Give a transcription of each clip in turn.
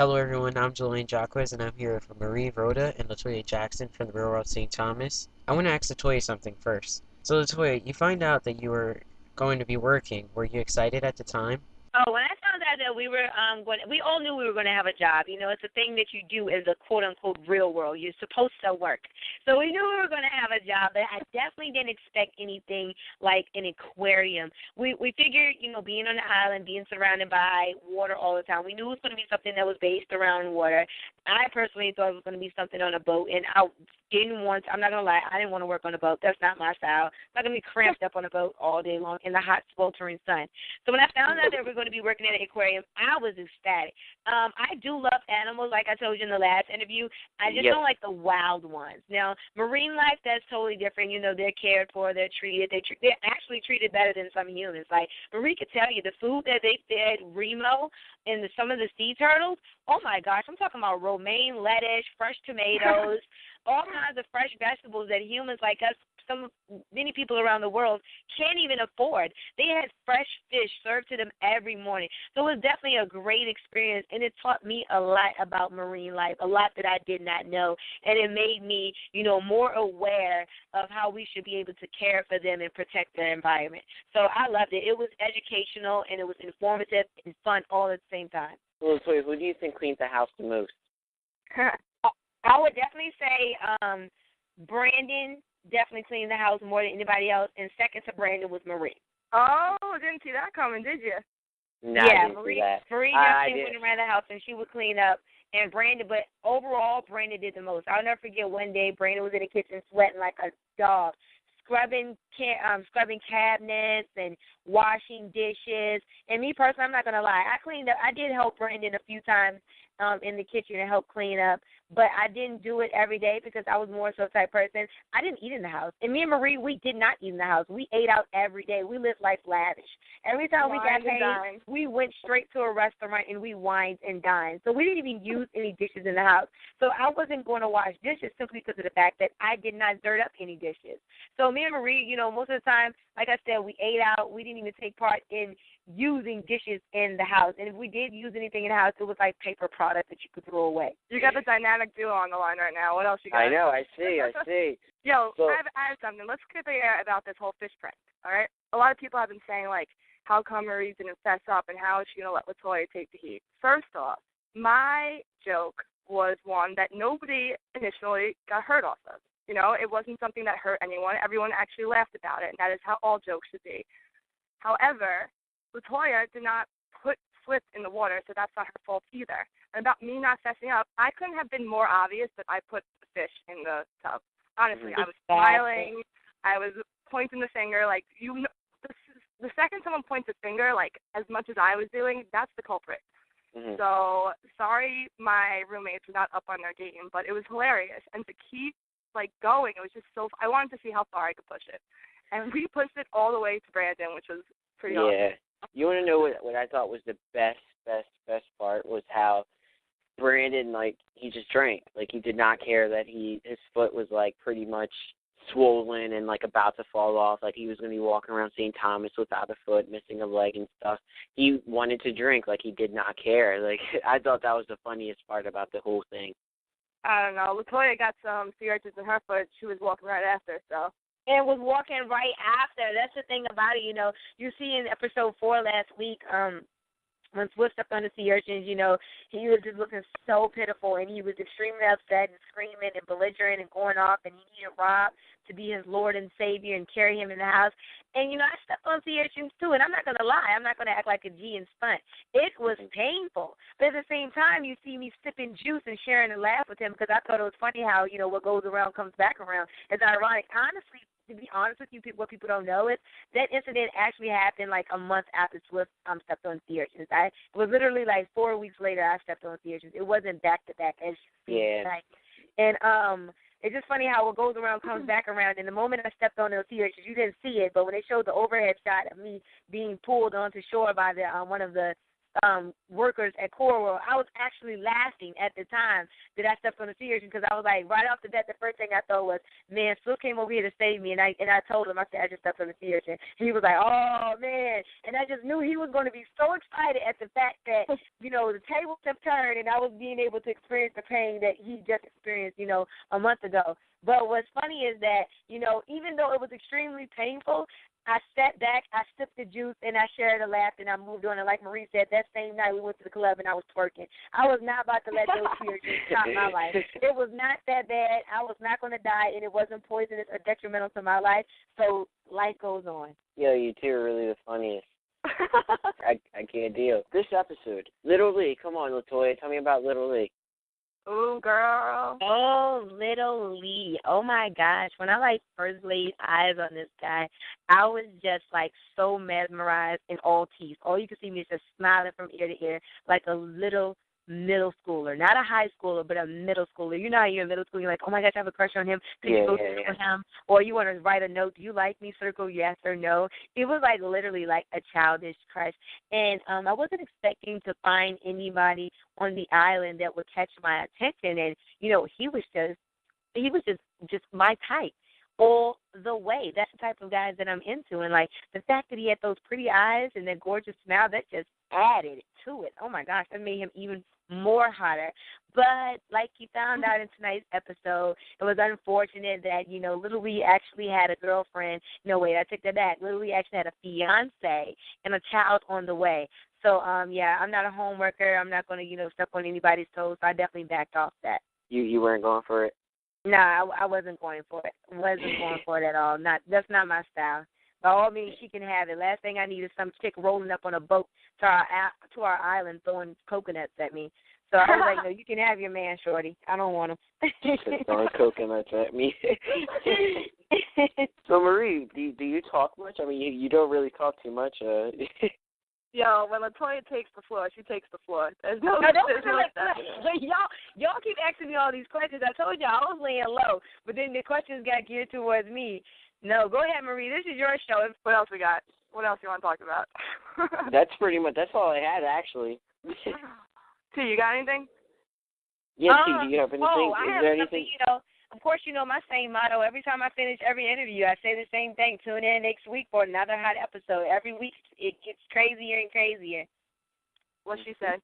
Hello everyone, I'm Julian Jacques and I'm here with Marie Roda and Latoya Jackson from the Railroad St. Thomas. I want to ask Latoya something first. So Latoya, you find out that you were going to be working. Were you excited at the time? Oh, when I found out that we were we all knew we were going to have a job. You know, it's a thing that you do in the quote unquote real world. You're supposed to work. So we knew we were going to have a job, but I definitely didn't expect anything like an aquarium. We figured, you know, being on the island, being surrounded by water all the time, we knew it was going to be something that was based around water. I personally thought it was going to be something on a boat, and I'm not going to lie, I didn't want to work on a boat. That's not my style. I'm not going to be cramped up on a boat all day long in the hot, sweltering sun. So when I found out that we were going to be working at an aquarium, I was ecstatic. I do love animals, like I told you in the last interview. I just don't like the wild ones. Now, marine life, that's totally different. You know, they're cared for, they're treated. They're actually treated better than some humans. Like, Marie could tell you, the food that they fed Remo and some of the sea turtles, oh, my gosh, I'm talking about romaine lettuce, fresh tomatoes, all kinds of fresh vegetables that humans like us, many people around the world can't even afford. They had fresh fish served to them every morning. So it was definitely a great experience, and it taught me a lot about marine life, a lot that I did not know, and it made me, you know, more aware of how we should be able to care for them and protect their environment. So I loved it. It was educational, and it was informative and fun all at the same time. Well, Latoya, who do you think cleans the house the most? I would definitely say Brandon definitely cleaned the house more than anybody else, and second to Brandon was Marie. Oh, didn't see that coming, did you? No, yeah, I didn't Marie, see that. Marie definitely went around the house, and she would clean up, and Brandon, but overall, Brandon did the most. I'll never forget one day, Brandon was in the kitchen sweating like a dog, scrubbing cabinets and washing dishes. And me personally, I'm not going to lie, I cleaned up. I did help Brandon a few times in the kitchen to help clean up, but I didn't do it every day because I was more so type person. I didn't eat in the house. And me and Marie, we did not eat in the house. We ate out every day. We lived life lavish. Every time we got paid, we went straight to a restaurant and we wined and dined. So we didn't even use any dishes in the house. So I wasn't going to wash dishes simply because of the fact that I did not dirt up any dishes. So me and Marie, you know, most of the time, like I said, we ate out. We didn't even take part in using dishes in the house. And if we did use anything in the house, it was like paper product that you could throw away. You got the dynamic duo on the line right now. What else you got? I know, I see. Yo, so, I have something. Let's get the air about this whole fish prank, all right? A lot of people have been saying, like, how come Marie didn't fess up and how is she going to let Latoya take the heat? First off, my joke was one that nobody initially got hurt off of. You know, it wasn't something that hurt anyone. Everyone actually laughed about it, and that is how all jokes should be. However, Latoya did not put slip in the water, so that's not her fault either. And about me not fessing up, I couldn't have been more obvious that I put the fish in the tub. Honestly, I was smiling. I was pointing the finger. Like, you know, the second someone points a finger, like, as much as I was doing, that's the culprit. Mm-hmm. So, sorry my roommates were not up on their game, but it was hilarious. And to keep, like, going, it was just so, I wanted to see how far I could push it. And we pushed it all the way to Brandon, which was pretty awesome. Yeah. You want to know what I thought was the best part was how Brandon, like, he just drank. Like, he did not care that his foot was, like, pretty much swollen and, like, about to fall off. Like, he was going to be walking around St. Thomas without a foot, missing a leg and stuff. He wanted to drink. Like, he did not care. Like, I thought that was the funniest part about the whole thing. I don't know. Latoya got some sea urchins in her foot. She was walking right after, so. And was walking right after. That's the thing about it, you know. You see in episode 4 last week, when Swift stepped on the sea urchins, you know, he was just looking so pitiful, and he was extremely upset and screaming and belligerent and going off, and he needed Rob to be his Lord and Savior and carry him in the house. And, you know, I stepped on sea urchins, too, and I'm not going to lie. I'm not going to act like a G and stunt. It was painful. But at the same time, you see me sipping juice and sharing a laugh with him because I thought it was funny how, you know, what goes around comes back around. It's ironic. Honestly, to be honest with you, what people don't know is that incident actually happened like a month after Swift stepped on sea urchins. It was literally like 4 weeks later I stepped on sea urchins. It wasn't back to back as and it's just funny how what goes around comes back around. And the moment I stepped on those sea urchins, you didn't see it, but when they showed the overhead shot of me being pulled onto shore by the one of the workers at Core World, I was actually laughing at the time that I stepped on the sea urchin because I was like, right off the bat, the first thing I thought was, man, Phil came over here to save me, and I told him, I said, I just stepped on the sea urchin. He was like, oh, man, and I just knew he was going to be so excited at the fact that, the tables have turned, and I was being able to experience the pain that he just experienced, a month ago. But what's funny is that, even though it was extremely painful, I sat back, I sipped the juice, and I shared a laugh, and I moved on. And like Marie said, that same night we went to the club, and I was twerking. I was not about to let those tears just stop my life. It was not that bad. I was not going to die, and it wasn't poisonous or detrimental to my life. So life goes on. Yo, you two are really the funniest. I can't deal. This episode, Little Lee. Come on, Latoya. Tell me about Little Lee. Ooh, girl. Oh, Little Lee. Oh, my gosh. When I, first laid eyes on this guy, I was just, so mesmerized in all teeth. All you could see me is just smiling from ear to ear like a little middle schooler. Not a high schooler, but a middle schooler. You know how you're in middle school, you're like, oh, my gosh, I have a crush on him. Could you go circle him? Or you want to write a note, do you like me? Circle yes or no. It was, literally a childish crush. And I wasn't expecting to find anybody on the island that would catch my attention. And, he was just my type all the way. That's the type of guys that I'm into. And, the fact that he had those pretty eyes and that gorgeous smile, that just added to it. Oh, my gosh, that made him even more hotter. But like you found out in tonight's episode, it was unfortunate that, Little Lee actually had a girlfriend. No, wait, I take that back. Little Lee actually had a fiance and a child on the way. So, yeah, I'm not a home worker. I'm not going to, step on anybody's toes. So I definitely backed off that. You weren't going for it? No, I wasn't going for it. Wasn't going for it at all. That's not my style. By all means, she can have it. Last thing I need is some chick rolling up on a boat to our island throwing coconuts at me. So I was like, no, you can have your man, shorty. I don't want him. Throwing coconuts at me. So, Marie, do you talk much? I mean, you don't really talk too much. Yo, when Latoya takes the floor, she takes the floor. There's no y'all keep asking me all these questions. I told y'all I was laying low, but then the questions got geared towards me. No, go ahead, Marie. This is your show. What else we got? What else you want to talk about? That's all I had, actually. T, you got anything? Yeah, T, do you have anything? I have anything? Of course, my same motto. Every time I finish every interview, I say the same thing. Tune in next week for another hot episode. Every week, it gets crazier and crazier. What she said.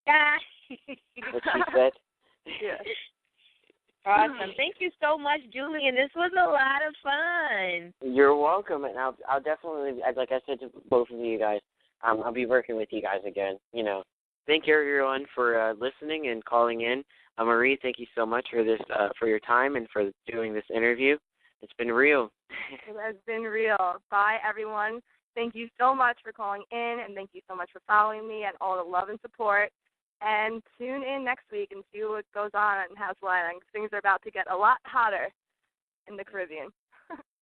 What she said? Yeah. Awesome. Thank you so much, Julian. This was a lot of fun. You're welcome, and I'll definitely, like I said to both of you guys, I'll be working with you guys again. Thank you, everyone, for listening and calling in. Marie, thank you so much for this, for your time and for doing this interview. It's been real. It has been real. Bye, everyone. Thank you so much for calling in, and thank you so much for following me and all the love and support. And tune in next week and see what goes on in House Island. Things are about to get a lot hotter in the Caribbean.